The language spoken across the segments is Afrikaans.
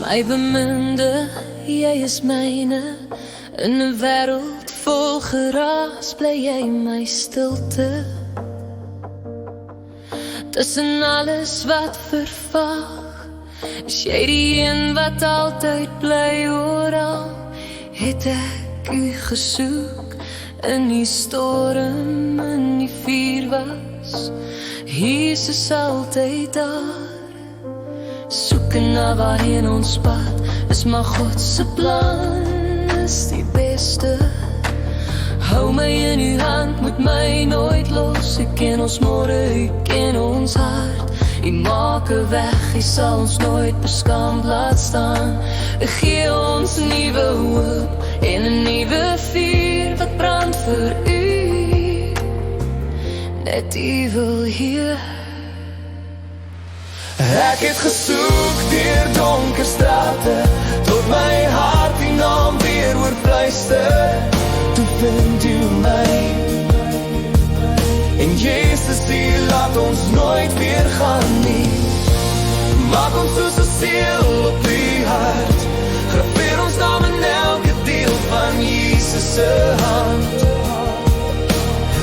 My beminde, jy is myne. In 'n wêreld vol geraas bly jy my stilte. Tussen alles wat vervaag, is jy die een wat altyd bly. Oral het ek u gesoek, in die storm, in die vuur was Jesus altyd daar. Soeken na waarheen ons pad is, maar God se plan is die beste. Hou my in uw hand, moet my nooit los. Ek ken ons môre, ek ken ons hart. U maak 'n weg, hy sal ons nooit beskaamd laat staan. Ek gee ons nuwe hoop en 'n nuwe vuur wat brand vir u. Net u wil hier. Ek het gesoek deur donker strate, tot my hart die naam weer oorpluister. Toe vind u my, en Jesus die laat ons nooit weer gaan nie. Maak ons soos 'n seël op u hart, graveer ons naam in elke deel van Jesus se hand.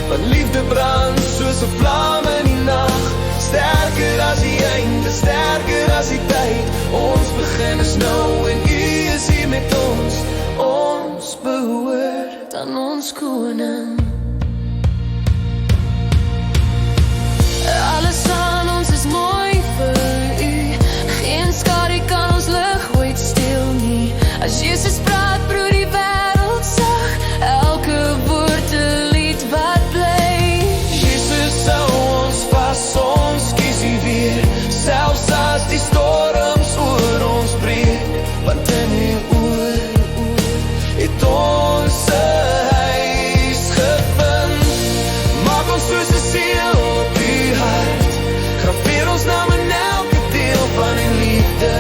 Want liefde brand soos 'n vlam in die nag, sterker as die einde, sterker as die tyd. Ons begin is nou en u is hier met ons. Ons behoort aan ons koning. Alles aan ons is mooi vir u. Geen skadu kan ons lig ooit steel nie. As Jesus praat, broer die wêreld sag. Elke woord 'n lied wat bly. Jesus hou ons vas, ons kies u weer. Selfs as die storms oor ons breek, want in u oor het ons 'n huis gevind. Maak ons soos 'n seël op u hart, graveer ons naam in elke deel van u liefde.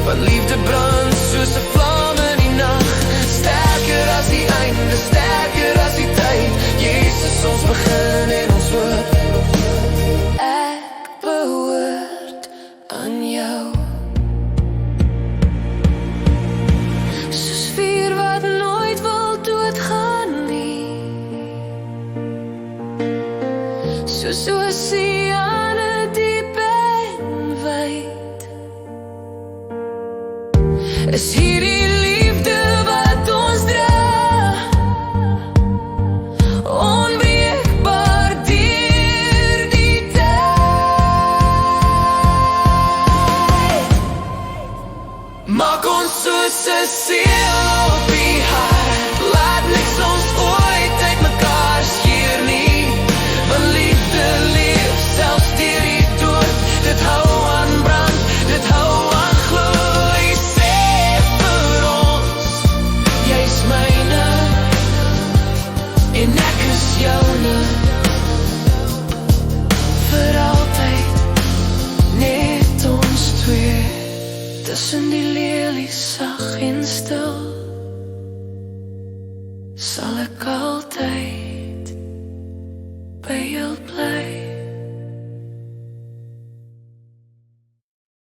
Want liefde brand soos 'n vlam in die nag, sterker as die einde, sterker as die tyd. Jesus, ons begin en ons hoop. Ek behoort aan jou. Soos vuur wat nooit wil doodgaan nie. Soos oseane diep en wyd. Is hierdie liefde wat ons dra, onbreekbaar deur die tyd. Maak ons soos 'n seël op u hart, laat niks ons ooit uit mekaar skeer nie. Want liefde leef selfs deur die dood, dit hou aan brand, dit hou aan gloei. Sê vir ons, jy's myne, en ek is joune. Vir altyd, net ons twee. Tussen die lelies sag en stil.